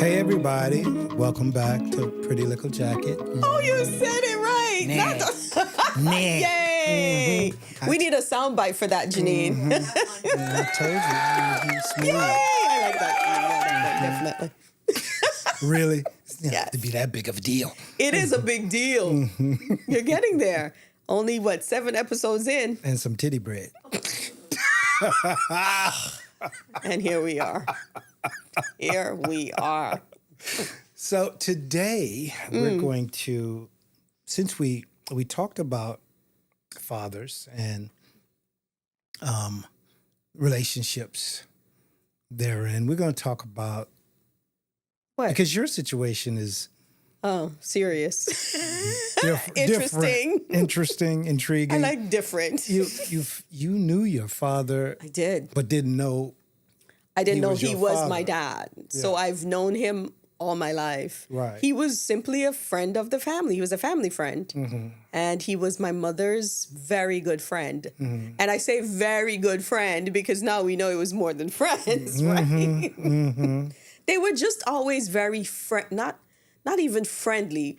Hey everybody, welcome back to Pretty Likkle Jacket. Oh, you said it right. Nah. Yay. We need a soundbite for that, Janine. I told you, smooth. Yay. I like that. Definitely. Really? It doesn't Yes. have to be that big of a deal. It is a big deal. You're getting there. Only, 7 episodes in? And some titty bread. And here we are. Here we are. So today we're going to, since we talked about fathers and relationships therein, we're going to talk about What? because your situation is Oh, serious. different, interesting, intriguing. I like different. You knew your father, I did. but didn't know. I didn't He know was he your was father. my dad. So I've known him all my life. Right. He was simply a friend of the family. He was a family friend. And he was my mother's very good friend. And I say very good friend because now we know it was more than friends, right? They were just always very not even friendly.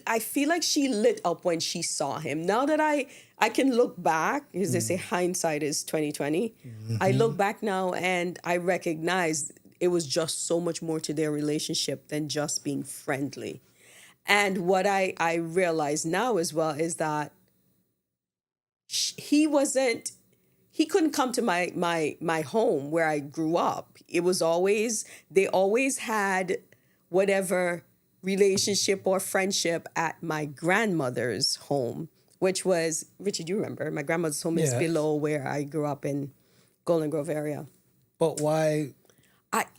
I feel like she lit up when she saw him. Now that I can look back, as they say, hindsight is 20/20. I look back now and I recognize it was just so much more to their relationship than just being friendly. And what I realize now as well is that he couldn't come to my home where I grew up. They always had whatever relationship or friendship at my grandmother's home, which was, Richard, you remember, my grandmother's home is Yes. below where I grew up in Golden Grove area. But why?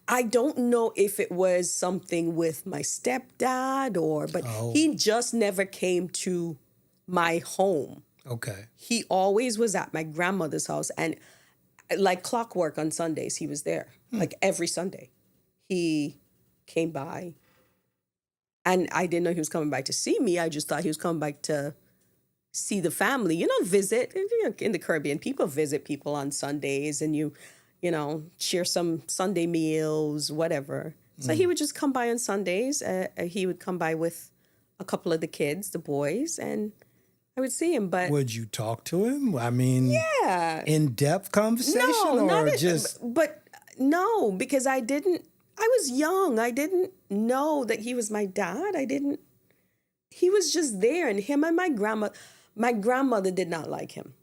I don't know if it was something with my stepdad but he just never came to my home. Okay. He always was at my grandmother's house, and like clockwork on Sundays, he was there. Like every Sunday, he came by. And I didn't know he was coming back to see me. I just thought he was coming back to see the family, visit. In the Caribbean, people visit people on Sundays and you share some Sunday meals, whatever. So he would just come by on Sundays. He would come by with a couple of the kids, the boys, and I would see him. But Would you talk to him? I mean, yeah. in-depth conversation No, because I was young. I didn't know that he was my dad. He was just there. And him and my grandmother did not like him.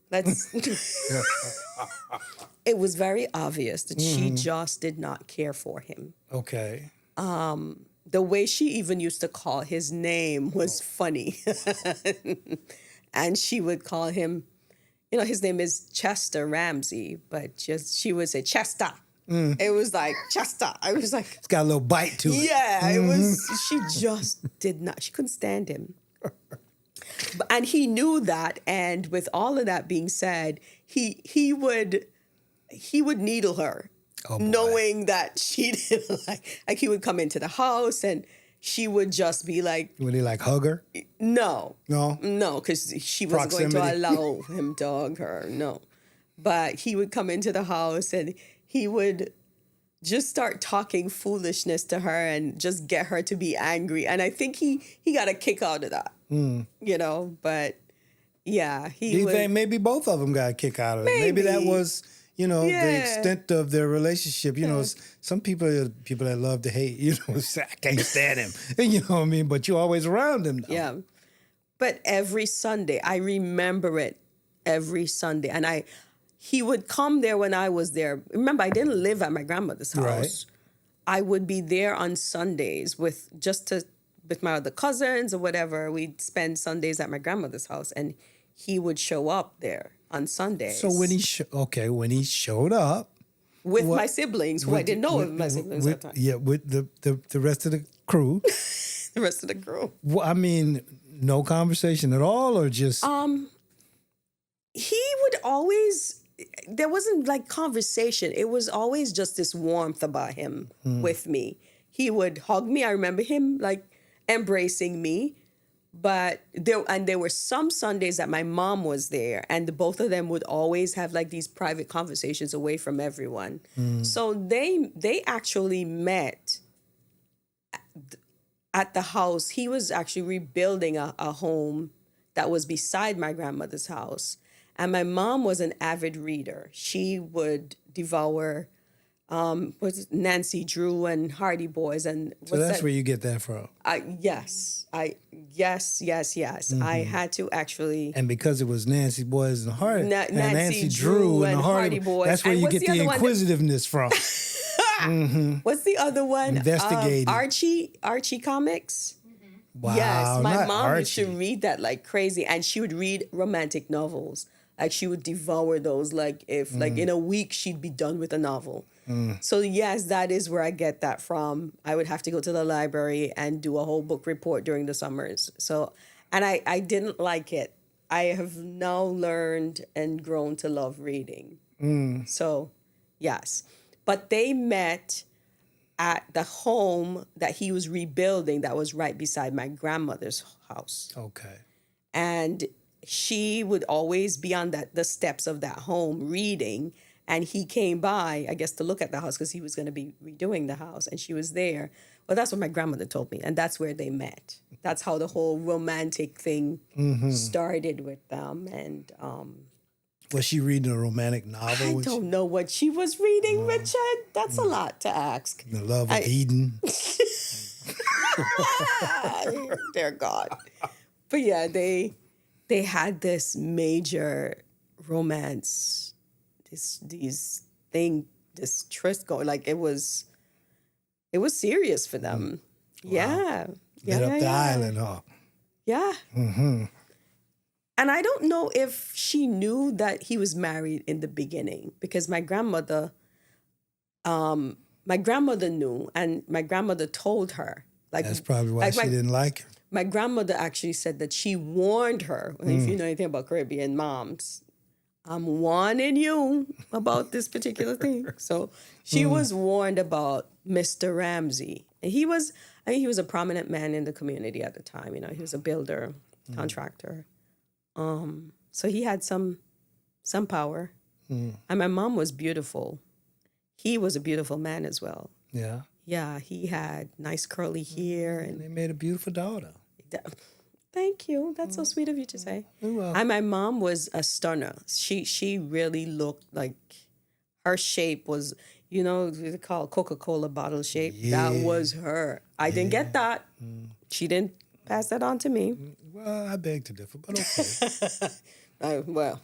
It was very obvious that she just did not care for him. Okay. The way she even used to call his name was funny. And she would call him, his name is Chester Ramsey, but she would say Chester. It was like, Chester. I was like... It's got a little bite to it. Yeah, it was... She just did not... She couldn't stand him. And he knew that. And with all of that being said, he would needle her, knowing that she didn't like... he would come into the house and she would just be like... Would he hug her? No. No? No, because she wasn't going to allow him to hug her. No. But he would come into the house and he would just start talking foolishness to her and just get her to be angry. And I think he got a kick out of that, but yeah. Do you think maybe both of them got a kick out of it? Maybe that was, the extent of their relationship. Some people are people that love to hate, say, I can't stand him. You know what I mean? But you're always around him. Though. Yeah. But every Sunday, I remember it every Sunday. And he would come there when I was there. Remember, I didn't live at my grandmother's house. Right. I would be there on Sundays with my other cousins or whatever. We'd spend Sundays at my grandmother's house, and he would show up there on Sundays. So when he showed up with my siblings, who I didn't know of my siblings at the time. Yeah, with the rest of the crew. The rest of the crew. Well, I mean, no conversation at all, or just he would always... There wasn't like conversation. It was always just this warmth about him with me. He would hug me. I remember him like embracing me. But there were some Sundays that my mom was there, and the both of them would always have like these private conversations away from everyone. So they actually met at the house. He was actually rebuilding a home that was beside my grandmother's house. And my mom was an avid reader. She would devour was it Nancy Drew and Hardy Boys and So that's where you get that from. Yes. I had to actually. And because it was Nancy Boys and Nancy Drew and Hardy Boys. That's where you get the inquisitiveness from. What's the other one? Investigating. Archie comics. Wow. Yes, my not mom used to Archie. read that like crazy, and she would read romantic novels. Like she would devour those. Like if like in a week she'd be done with a novel. So yes, that is where I get that from. I would have to go to the library and do a whole book report during the summers. So, and I didn't like it. I have now learned and grown to love reading. So, yes. But they met at the home that he was rebuilding that was right beside my grandmother's house. Okay. And she would always be on the steps of that home reading. And he came by, I guess, to look at the house because he was going to be redoing the house. And she was there. Well, that's what my grandmother told me. And that's where they met. That's how the whole romantic thing started with them. And was she reading a romantic novel? I don't know what she was reading, Richard. That's a lot to ask. The Love of Eden. Dear God. But yeah, they had this major romance, this tryst going. Like it was serious for them. Wow. Yeah. Lit up the island, huh? Yeah. And I don't know if she knew that he was married in the beginning because my grandmother knew, and my grandmother told her. Like that's probably why she didn't like him. My grandmother actually said that she warned her. If you know anything about Caribbean moms, I'm warning you about this particular thing. So she was warned about Mr. Ramsey. And he was a prominent man in the community at the time. You know, he was a builder, contractor. So he had some power. And my mom was beautiful. He was a beautiful man as well. Yeah. Yeah, he had nice curly hair. And they made a beautiful daughter. Thank you. That's so sweet of you to say. And my mom was a stunner. She really looked like her shape was, you know, what they call Coca-Cola bottle shape. Yeah. That was her. I didn't get that. She didn't pass that on to me. Well, I beg to differ, but okay. Well,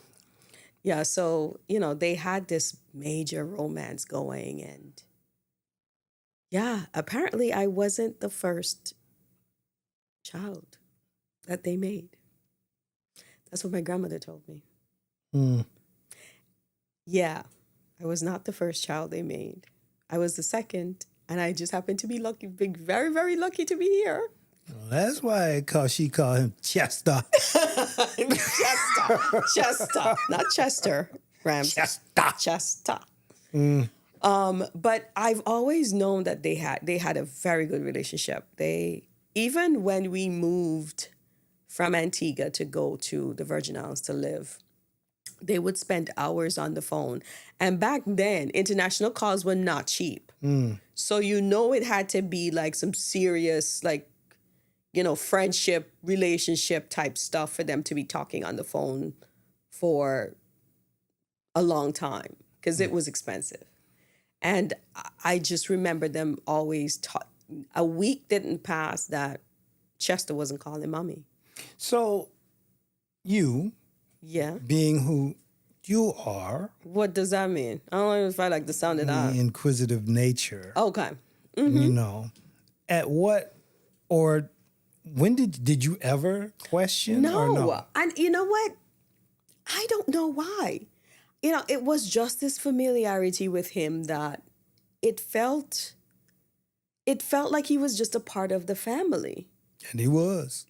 yeah. So, you know, they had this major romance going, and yeah, apparently I wasn't the first child that they made. That's what my grandmother told me. Yeah, I was not the first child they made. I was the second, and I just happened to be lucky, very, very lucky to be here. Well, that's why she called him Chester. Chester, not Chester, Ramsey. Chester. But I've always known that they had a very good relationship. Even when we moved from Antigua to go to the Virgin Islands to live, they would spend hours on the phone. And back then, international calls were not cheap. So you know it had to be like some serious, like, you know, friendship, relationship type stuff for them to be talking on the phone for a long time because it was expensive. And I just remember them always a week didn't pass that Chester wasn't calling mommy. So you, being who you are. What does that mean? I don't know if I like the sound of that. Inquisitive nature. Okay. You know, at what or when did you ever question or no? And you know what? I don't know why. You know, it was just this familiarity with him that it felt like he was just a part of the family. And he was.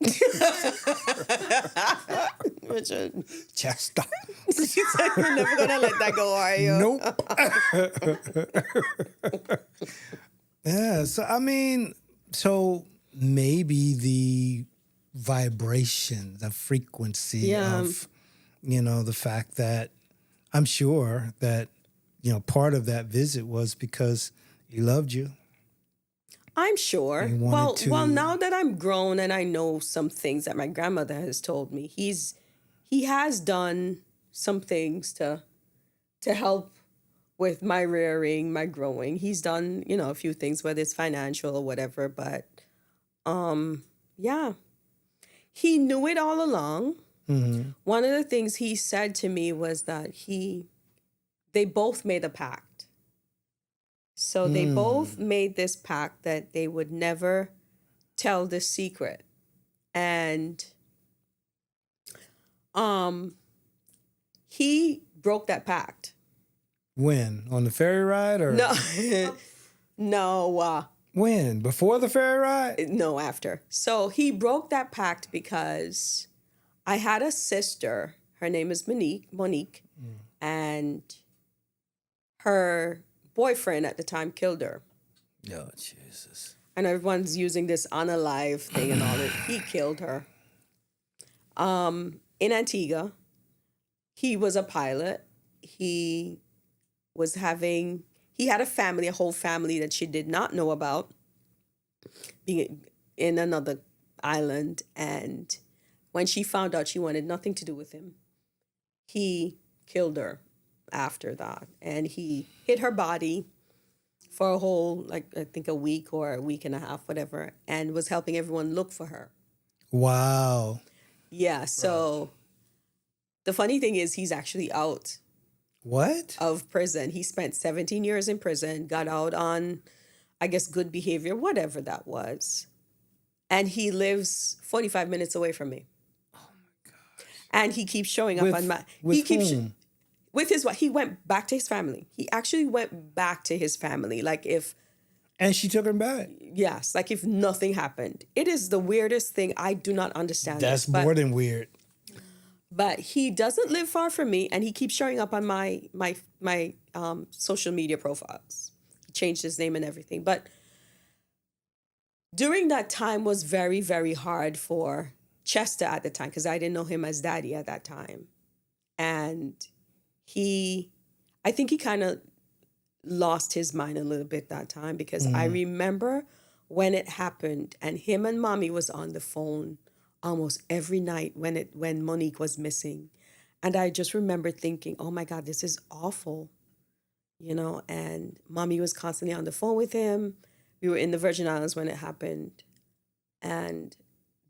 Richard. Chester. You're never going to let that go, are you? Nope. Yeah, so I mean, maybe the vibration, the frequency of, you know, the fact that I'm sure that, you know, part of that visit was because he loved you. I'm sure. He Well, wanted to. well, now that I'm grown and I know some things that my grandmother has told me, he has done some things to help with my rearing, my growing. He's done, a few things, whether it's financial or whatever, but yeah. He knew it all along. Mm-hmm. One of the things he said to me was that they both made a pact. So they both made this pact that they would never tell this secret. And he broke that pact. When? On the ferry ride or? No. No. When? Before the ferry ride? No, after. So he broke that pact because I had a sister. Her name is Monique, and her boyfriend at the time killed her. Oh, Jesus. And everyone's using this unalive thing and all that. He killed her. In Antigua, he was a pilot. He had a family, a whole family that she did not know about, being in another island. And when she found out, she wanted nothing to do with him. He killed her after that. And he hid her body for a whole, I think a week or a week and a half, whatever, and was helping everyone look for her. Wow. Yeah, so the funny thing is he's actually out. What? Of prison. He spent 17 years in prison, got out on, I guess, good behavior, whatever that was. And he lives 45 minutes away from me. Oh my gosh. And he keeps showing up on my... With whom? With his wife. He went back to his family. He actually went back to his family. Like if... And she took him back? Yes. Like if nothing happened. It is the weirdest thing. I do not understand That's more than weird. But he doesn't live far from me, and he keeps showing up on my social media profiles. He changed his name and everything. But during that time was very, very hard for Chester at the time, because I didn't know him as Daddy at that time. And I think he kind of lost his mind a little bit that time, because I remember when it happened, and him and Mommy was on the phone almost every night when Monique was missing. And I just remember thinking, oh my God, this is awful, and Mommy was constantly on the phone with him. We were in the Virgin Islands when it happened, and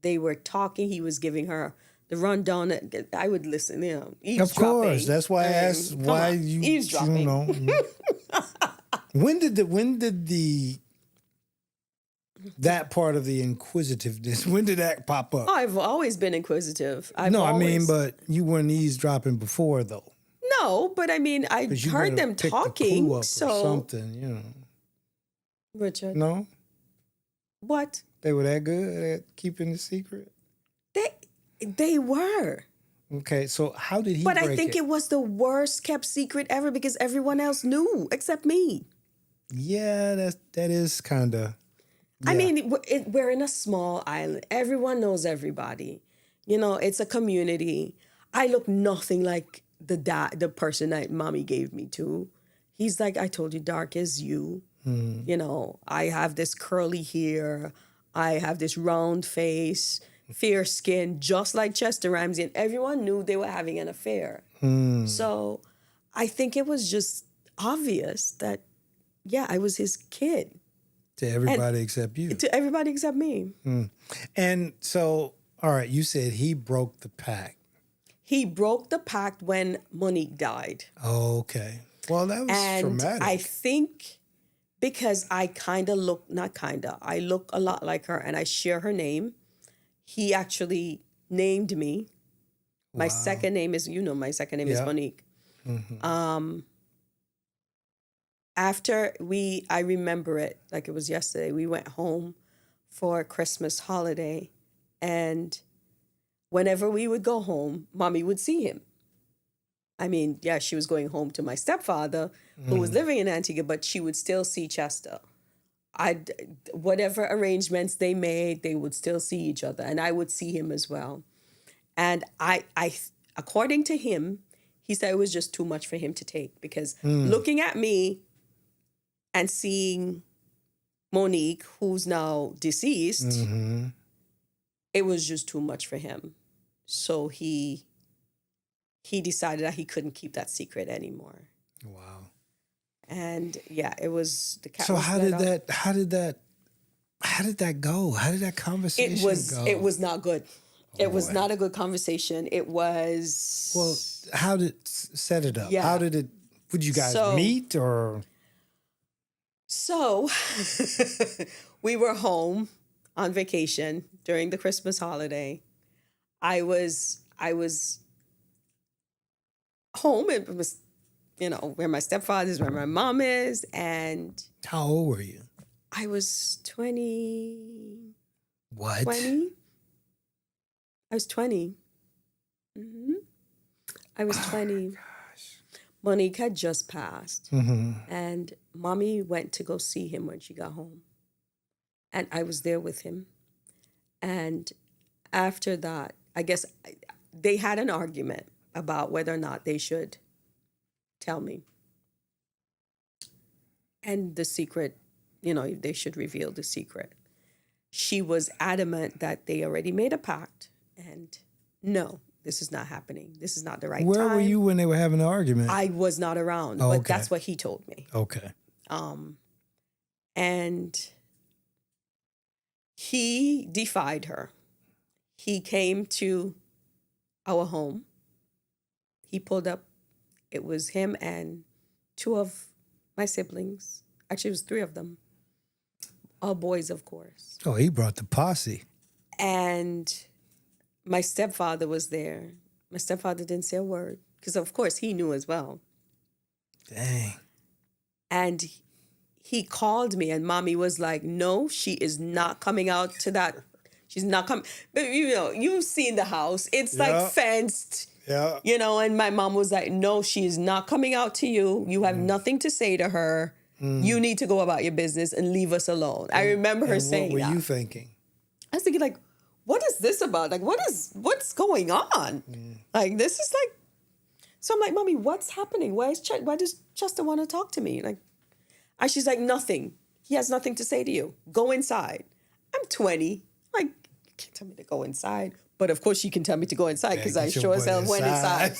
they were talking. He was giving her the rundown. I would listen, eavesdropping. Of course. That's why I asked why you eavesdropping. When did that part of the inquisitiveness, when did that pop up? Oh, I've always been inquisitive. But you weren't eavesdropping before, though. No, but I mean, I heard them talking. Or something, Richard. No? What? They were that good at keeping the secret? They were. Okay, so how did he break I think it was the worst kept secret ever, because everyone else knew except me. Yeah, that is kind of... Yeah. I mean, we're in a small island. Everyone knows everybody. It's a community. I look nothing like the person that Mommy gave me to. He's like, I told you, dark as you. I have this curly hair. I have this round face, fair skin, just like Chester Ramsey. And everyone knew they were having an affair. So I think it was just obvious that, I was his kid. To everybody except you. To everybody except me. And so, all right, you said he broke the pact. He broke the pact when Monique died. Oh, okay. Well, that was traumatic. I think because I I look a lot like her and I share her name. He actually named me. My second name is, my second name is Monique. After I remember it like it was yesterday, we went home for a Christmas holiday, and whenever we would go home, Mommy would see him. I mean, she was going home to my stepfather, who was living in Antigua, but she would still see Chester. Whatever arrangements they made, they would still see each other, and I would see him as well. And I according to him, he said it was just too much for him to take, because looking at me and seeing, Monique, who's now deceased, it was just too much for him. So he decided that he couldn't keep that secret anymore. Wow. And yeah, it was the cat. So was how let did out. that go? How did that conversation go? It was not good. It was not a good conversation. It was. Well, how did set it up? Yeah. How did it? Would you guys meet or? So we were home on vacation during the Christmas holiday. I was home. It was, where my stepfather is, where my mom is, and How old were you? I was 20. What? 20? I was 20. I was 20. Gosh. Monique had just passed. And mommy went to go see him when she got home. And I was there with him. And after that, I guess they had an argument about whether or not they should tell me. And the secret, if they should reveal the secret. She was adamant that they already made a pact. And no, this is not happening. This is not the right time. Where were you when they were having an argument? I was not around, Oh, but okay. that's what he told me. Okay. And he defied her. He came to our home. He pulled up. It was him and two of my siblings. Actually, it was three of them. All boys, of course. Oh, he brought the posse. And my stepfather was there. My stepfather didn't say a word because, of course, he knew as well. Dang. And he called me, and mommy was like, no, she is not coming out to that. She's not coming. But, you've seen the house. It's like fenced. Yeah. And my mom was like, no, she is not coming out to you. You have nothing to say to her. You need to go about your business and leave us alone. I remember her saying that. What were you thinking? I was thinking, like, what is this about? Like, what's going on? Like, this is like, so I'm like, mommy, what's happening? Why does Chester want to talk to me? Like, and she's like, nothing. He has nothing to say to you. Go inside. I'm 20. Like, you can't tell me to go inside. But of course, she can tell me to go inside because I sure as hell went inside.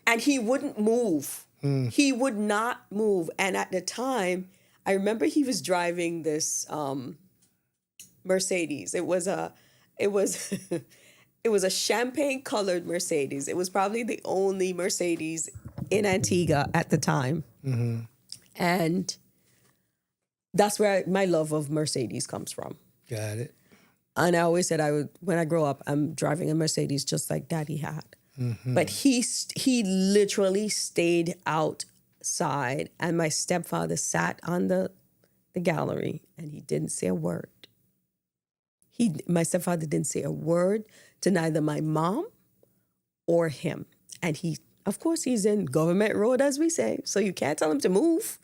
And he wouldn't move. He would not move. And at the time, I remember he was driving this Mercedes. It was a champagne colored Mercedes. It was probably the only Mercedes in Antigua at the time. And that's where my love of Mercedes comes from. Got it. And I always said when I grow up, I'm driving a Mercedes just like Daddy had. But he literally stayed outside, and my stepfather sat on the gallery, and he didn't say a word. My stepfather didn't say a word to neither my mom or him. And of course, he's in government road, as we say, so you can't tell him to move.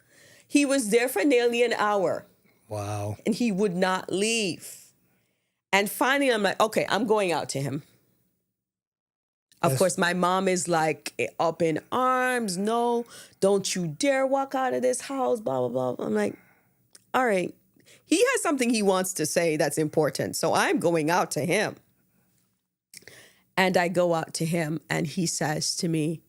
He was there for nearly an hour. Wow. And he would not leave. And finally, I'm like, okay, I'm going out to him. Of course, my mom is like up in arms. No, don't you dare walk out of this house, blah, blah, blah. I'm like, all right. He has something he wants to say that's important. So I'm going out to him. And I go out to him and he says to me,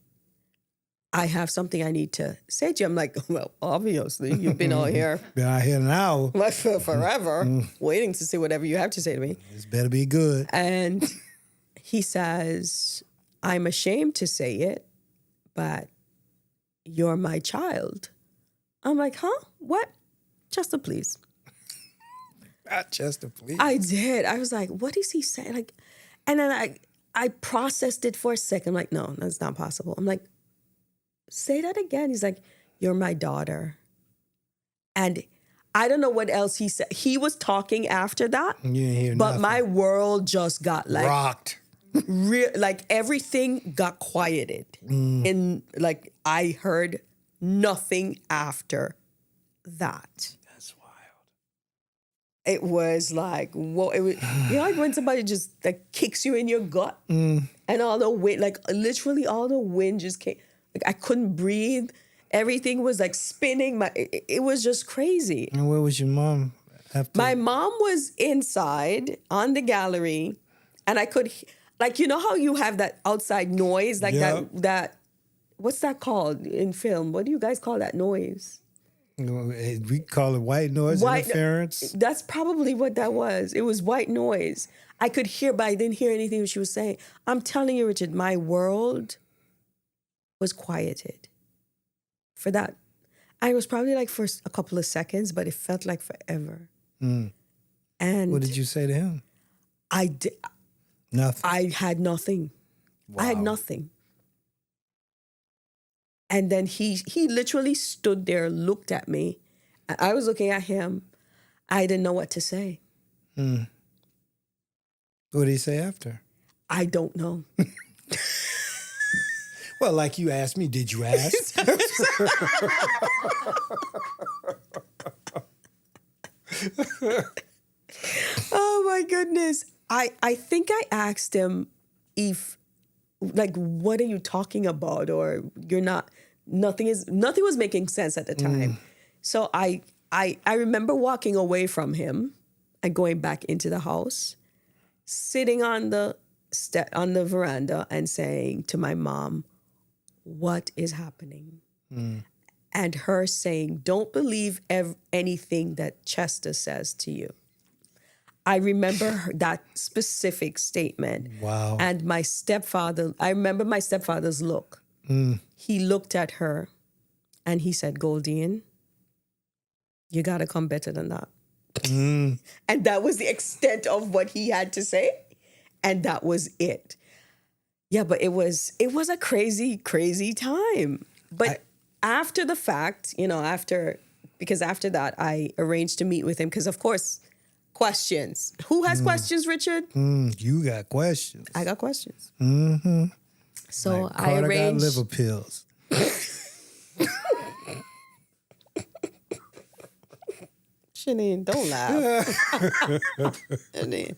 I have something I need to say to you. I'm like, well, obviously, you've been out here. Been out here now. For forever, waiting to see whatever you have to say to me. This better be good. And he says, I'm ashamed to say it, but you're my child. I'm like, huh? What? Chester, please. Not Chester, please. I did. I was like, what is he saying? Like, and then I processed it for a second. I'm like, no, that's not possible. I'm like, say that again. He's like, you're my daughter. And I don't know what else he said. He was talking after that. You didn't hear but nothing. my world just got like rocked. Like everything got quieted. And like I heard nothing after that. That's wild. It was like, whoa. It was, like when somebody just like kicks you in your gut and all the wind, like literally all the wind just came. Like I couldn't breathe. Everything was like spinning. It was just crazy. And where was your mom after? My mom was inside on the gallery, and I could, like, you know how you have that outside noise, like that. What's that called in film? What do you guys call that noise? We call it white noise interference. That's probably what that was. It was white noise. I could hear, but I didn't hear anything she was saying. I'm telling you, Richard, my world was quieted for that. I was probably like for a couple of seconds, but it felt like forever. And what did you say to him? I did nothing. I had nothing. Wow. I had nothing. And then he literally stood there, looked at me. I was looking at him. I didn't know what to say. What did he say after? I don't know. Well, like you asked me, did you ask? Oh my goodness. I think I asked him if, like, what are you talking about? Or you're not, nothing was making sense at the time. So I remember walking away from him and going back into the house, sitting on the veranda and saying to my mom, what is happening? And her saying, don't believe anything that Chester says to you. I remember that specific statement. Wow. And I remember my stepfather's look. He looked at her and he said, Goldine, you got to come better than that. And that was the extent of what he had to say. And that was it. Yeah, but it was a crazy, crazy time. But after the fact, because after that, I arranged to meet with him because, of course, questions. Who has questions, Richard? You got questions. I got questions. So like I arranged. Got liver pills. Janine, don't laugh. Janine.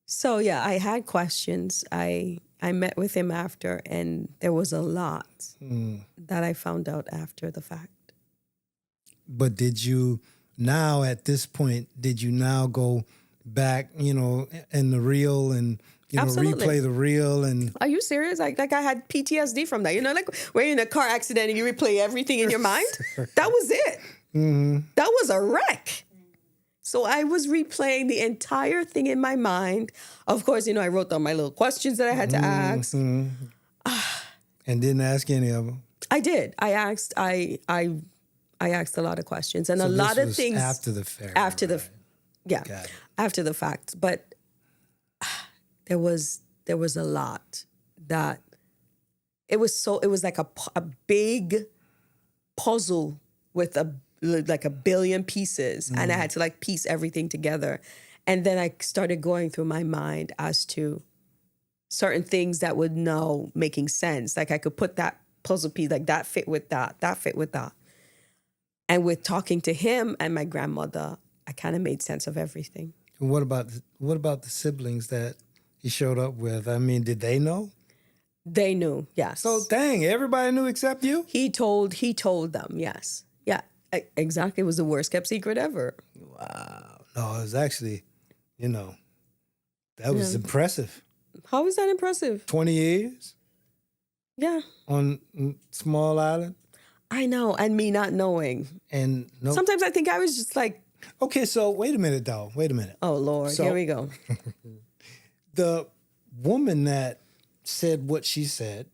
So yeah, I had questions. I met with him after, and there was a lot that I found out after the fact. But did you now, at this point, go back, in the reel and Absolutely. replay the reel? And are you serious? Like I had PTSD from that. Like when you're in a car accident and you replay everything in your mind. That was it. That was a wreck. So I was replaying the entire thing in my mind. Of course, I wrote down my little questions that I had to ask. And didn't ask any of them. I did. I asked. I asked a lot of questions and so a lot of things after the fact. After the fact. But there was a lot that it was like a big puzzle with a billion pieces, and I had to piece everything together. And then I started going through my mind as to certain things that would now making sense. Like I could put that puzzle piece, like that fit with that fit with that. And with talking to him and my grandmother, I kind of made sense of everything. And what about the siblings that he showed up with? I mean, did they know? They knew, yes. So dang, everybody knew except you? He told them, yes. Yeah, exactly. It was the worst kept secret ever. Wow. No, it was actually, that was impressive. How was that impressive? 20 years? Yeah. On small island? I know, and me not knowing. And sometimes I think I was just like... Okay, so wait a minute, though. Wait a minute. Oh, Lord. Here we go. The woman that said what she said,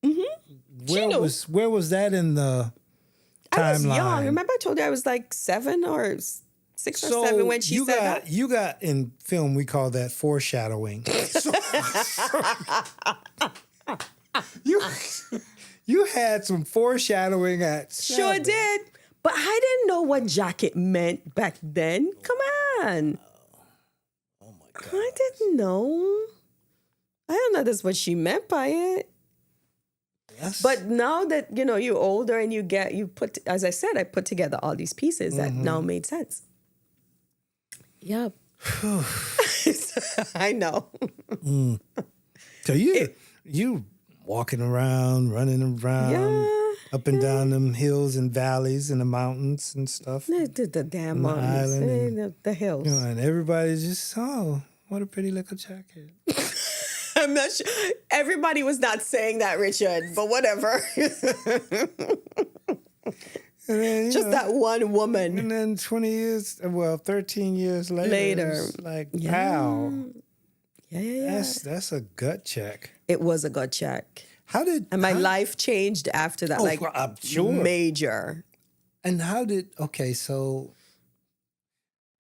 where was that in the timeline? I was young. Remember I told you I was like 7 or 6 or 7 when she said that? You got, in film, we call that foreshadowing. You had some foreshadowing at 7. Sure did. But I didn't know what jacket meant back then. Come on. Oh my God. I didn't know. I don't know that's what she meant by it. Yes. But now that, you're older and as I said, I put together all these pieces that now made sense. Yep. I know. So you walking around, running around. Yeah. up and down them hills and valleys and the mountains and stuff. The damn the mountains, island and, the hills. You know, and everybody's just, oh, what a pretty little jacket. I'm not sure. Everybody was not saying that, Richard, but whatever. And then, Just that one woman. And then 13 years later. It's like, wow. Yeah. That's a gut check. It was a gut check. And my life changed after that. I'm sure. Major. And so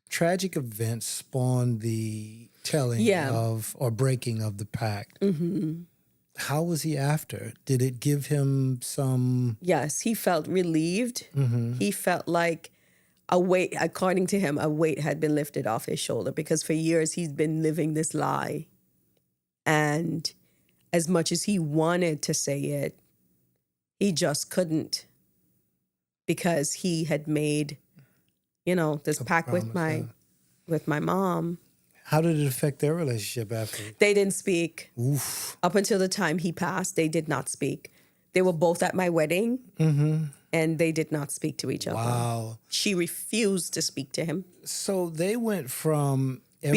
tragic events spawned the telling of or breaking of the pact. Mm-hmm. How was he after? Did it give him some... Yes, he felt relieved. Mm-hmm. He felt like a weight, according to him, a weight had been lifted off his shoulder because for years he's been living this lie. And as much as he wanted to say it, he just couldn't because he had made, this pact with my mom. How did it affect their relationship after? They didn't speak. Oof. Up until the time he passed, they did not speak. They were both at my wedding, and they did not speak to each other. Wow. She refused to speak to him. So they went from to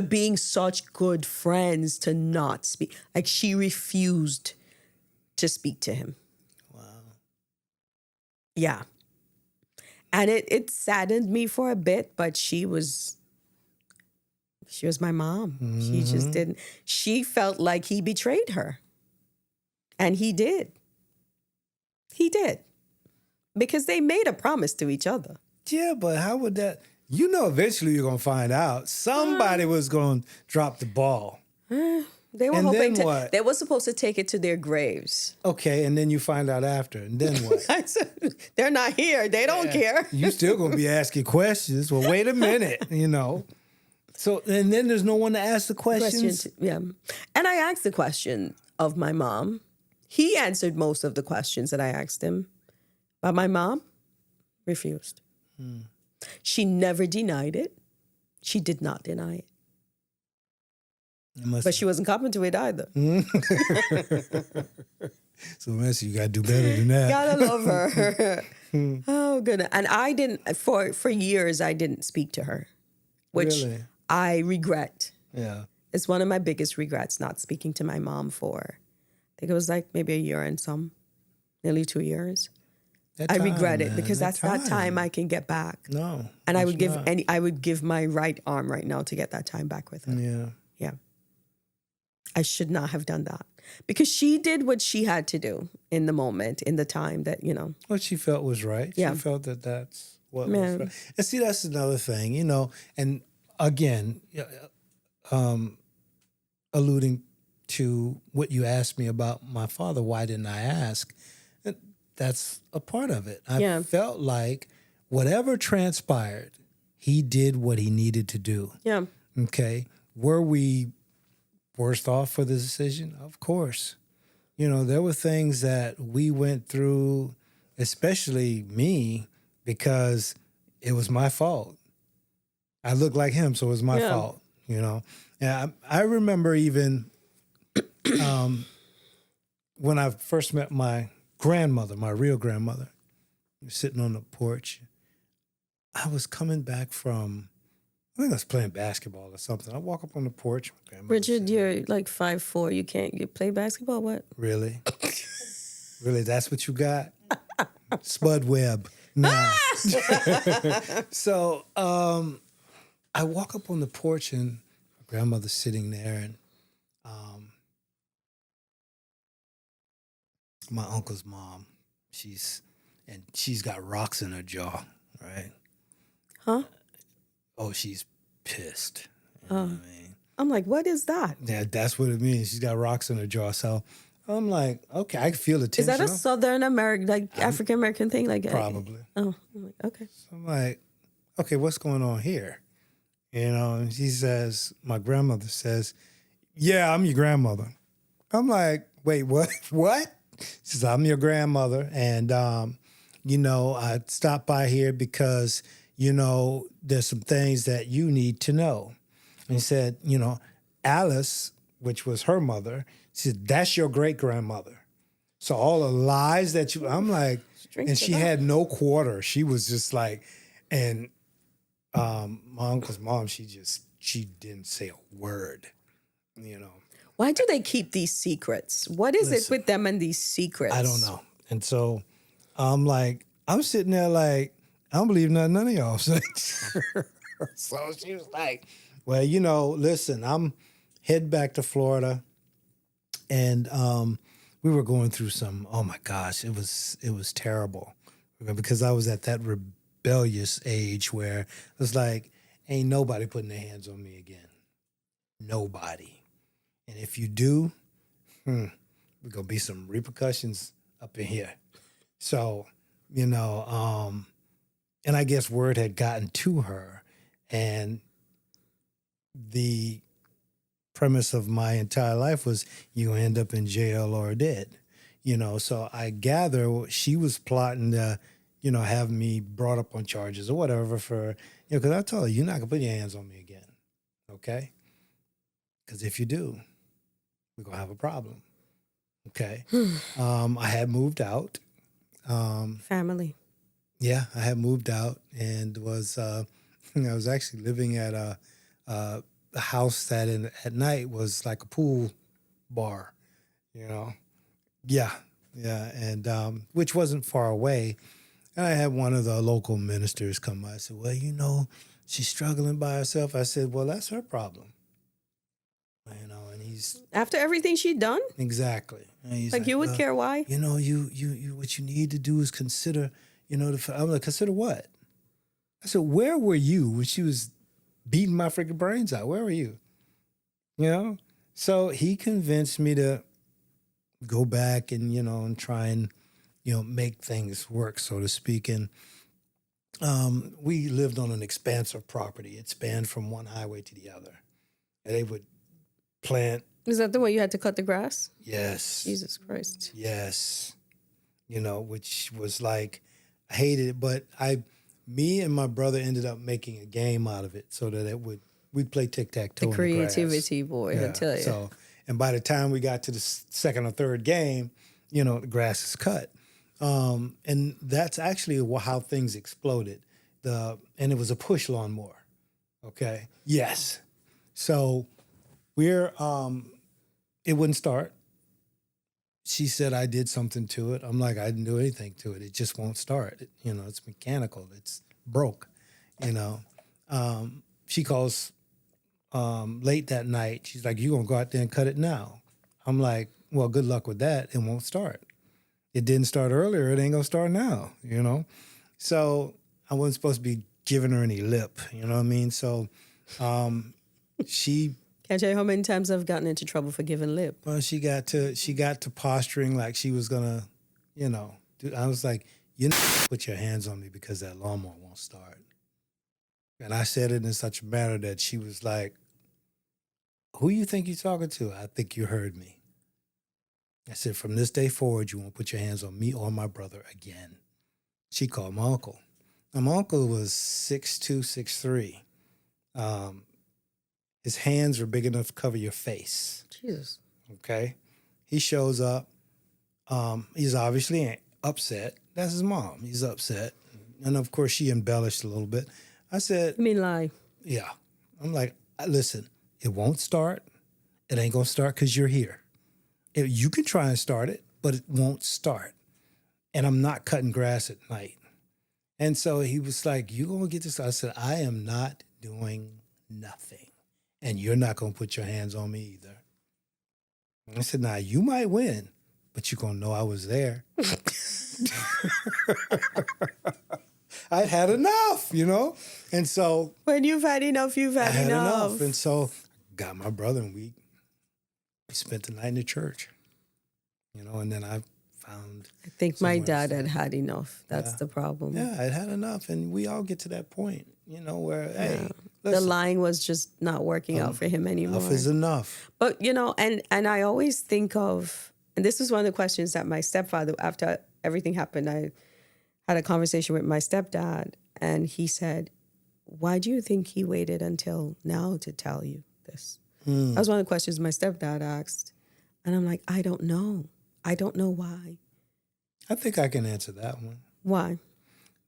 being such good friends to not speak. Like she refused to speak to him. Wow. Yeah. And it saddened me for a bit, but she was my mom. Mm-hmm. She just didn't. She felt like he betrayed her. And he did. He did. Because they made a promise to each other. Yeah, but how would that... eventually you're going to find out. Somebody was going to drop the ball. They were hoping to... What? They were supposed to take it to their graves. Okay, and then you find out after. And then what? They're not here. They don't care. You still going to be asking questions. Well, wait a minute, So, and then there's no one to ask the questions? Yeah. And I asked the question of my mom. He answered most of the questions that I asked him. But my mom refused. She never denied it. She did not deny it. But she wasn't copping to it either. So, Messi, you got to do better than that. Gotta love her. Oh, goodness. And I didn't, for years, I didn't speak to her. Which really? I regret. Yeah. It's one of my biggest regrets, not speaking to my mom for, I think it was like maybe a year and some, nearly 2 years. I regret it because that's not time I can get back. No. And I would give my right arm right now to get that time back with her. Yeah. Yeah. I should not have done that because she did what she had to do in the moment, in the time that, What she felt was right. Yeah. She felt that's what was right. And see, that's another thing, and again, alluding to what you asked me about my father, why didn't I ask? That's a part of it. I felt like whatever transpired, he did what he needed to do. Yeah. Okay. Were we worst off for the decision? Of course. There were things that we went through, especially me, because it was my fault. I looked like him, so it was my fault, And I remember even when I first met my grandmother, my real grandmother, sitting on the porch. I was coming back from, I think I was playing basketball or something. I walk up on the porch. Richard, you're like 5'4". You play basketball? What? Really? Really? That's what you got? Spud Webb. No. So I walk up on the porch and my grandmother's sitting there and my uncle's mom, she's got rocks in her jaw, right? Huh? Oh, she's pissed. You know what I mean? I'm like, what is that? Yeah, that's what it means. She's got rocks in her jaw. So I'm like, okay, I can feel the tension. Is that a Southern American, African American thing? Probably. I'm like, okay. So I'm like, okay, what's going on here? And she says, my grandmother says, yeah, I'm your grandmother. I'm like, wait, what? What? She says, I'm your grandmother. And, I stopped by here because, there's some things that you need to know. And he said, Alice, which was her mother, she said, that's your great-grandmother. So all the lies that I'm like, Strength and to she that. had no quarter. She was just like, and my uncle's mom, she didn't say a word, you know. Why do they keep these secrets? What is it with them and these secrets? I don't know. And so I'm sitting there like, I don't believe none of y'all say. So she was like, well, listen, I'm heading back to Florida. And we were going through oh my gosh, it was terrible. Because I was at that rebellious age where it was like, ain't nobody putting their hands on me again. Nobody. And if you do, we're going to be some repercussions up in here. So, and I guess word had gotten to her, and the premise of my entire life was you end up in jail or dead, So I gather she was plotting to, have me brought up on charges or whatever for, because I told her, you're not going to put your hands on me again, okay? Because if you do, we're going to have a problem, okay? I had moved out. Family. Yeah, I had moved out and was, I was actually living at a house that at night was like a pool bar, Yeah, and which wasn't far away. And I had one of the local ministers come by. I said, well, she's struggling by herself. I said, well, that's her problem. And he's... After everything she'd done? Exactly. And he's like you would care why? You what you need to do is consider, I'm like, consider what? I said, where were you when she was beating my freaking brains out? Where were you? So he convinced me to go back and, and try and, make things work, so to speak. And we lived on an expansive property. It spanned from one highway to the other. And they would plant. Is that the way you had to cut the grass? Yes. Jesus Christ. Yes. Which was like, I hated it, but me and my brother ended up making a game out of it so that we'd play tic-tac-toe. The creativity, boy, I tell you. So, and by the time we got to the second or third game, the grass is cut. And that's actually how things exploded. And it was a push lawnmower. Okay. Yes. So it wouldn't start. She said I did something to it. I'm like, I didn't do anything to it. It just won't start. It's mechanical. It's broke, She calls late that night. She's like, you going to go out there and cut it now? I'm like, well, good luck with that. It won't start. It didn't start earlier. It ain't going to start now, So I wasn't supposed to be giving her any lip, you know what I mean? So she... Can't tell you how many times I've gotten into trouble for giving lip. Well, she got to posturing like she was gonna, I was like, put your hands on me because that lawnmower won't start. And I said it in such a manner that she was like, who you think you're talking to? I think you heard me. I said, from this day forward, you won't put your hands on me or my brother again. She called my uncle. And my uncle was 6'2", 6'3". His hands were big enough to cover your face. Jesus. Okay. He shows up. He's obviously upset. That's his mom. He's upset. And of course, she embellished a little bit. I said... You mean lie? Yeah. I'm like, listen, it won't start. It ain't going to start because you're here. You can try and start it, but it won't start. And I'm not cutting grass at night. And so he was like, you going to get this? I said, I am not doing nothing. And you're not going to put your hands on me either. I said, now, you might win, but you're going to know I was there. I'd had enough, And so... When you've had enough, you've had enough. And so got my brother and we spent the night in the church, and then I found... I think my dad had enough. That's the problem. Yeah, I'd had enough. And we all get to that point, where, hey... Listen, the lying was just not working out for him anymore. Enough is enough. But, and I always think of, and this was one of the questions that my stepfather, after everything happened, I had a conversation with my stepdad, and he said, why do you think he waited until now to tell you this? That was one of the questions my stepdad asked. And I'm like, I don't know. I don't know why. I think I can answer that one. Why?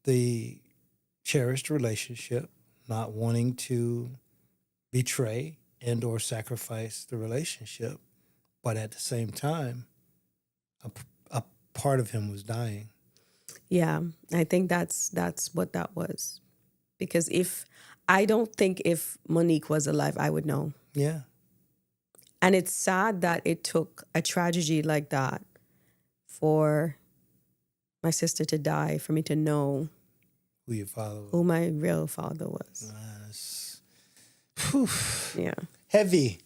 The cherished relationship, not wanting to betray and or sacrifice the relationship, but at the same time, a part of him was dying. Yeah, I think that's what that was. Because I don't think if Monique was alive, I would know. Yeah. And it's sad that it took a tragedy like that for my sister to die, for me to know Who your father was. who my real father was. Yeah. Heavy.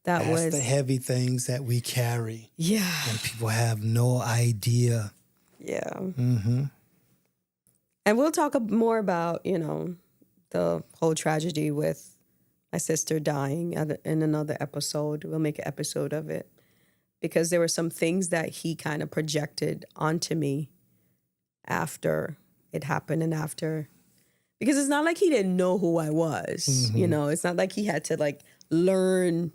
That's the heavy things that we carry. Yeah. And people have no idea. Yeah. Mm-hmm. And we'll talk more about, the whole tragedy with my sister dying in another episode. We'll make an episode of it. Because there were some things that he kind of projected onto me after it happened and after. Because it's not like he didn't know who I was. Mm-hmm. It's not like he had to learn,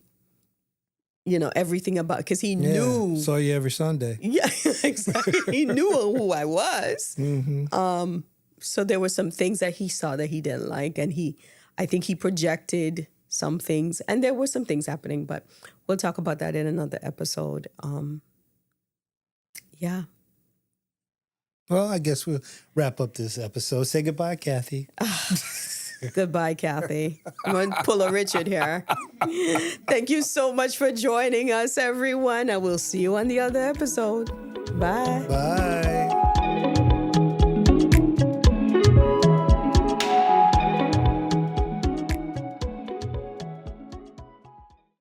everything about, because he knew. Saw you every Sunday. Yeah, exactly. He knew who I was. Mm-hmm. So there were some things that he saw that he didn't like. And I think he projected some things. And there were some things happening, but we'll talk about that in another episode. Yeah. Well, I guess we'll wrap up this episode. Say goodbye, Kathy. Goodbye, Kathy. I'm going to pull a Richard here. Thank you so much for joining us, everyone. I will see you on the other episode. Bye. Bye.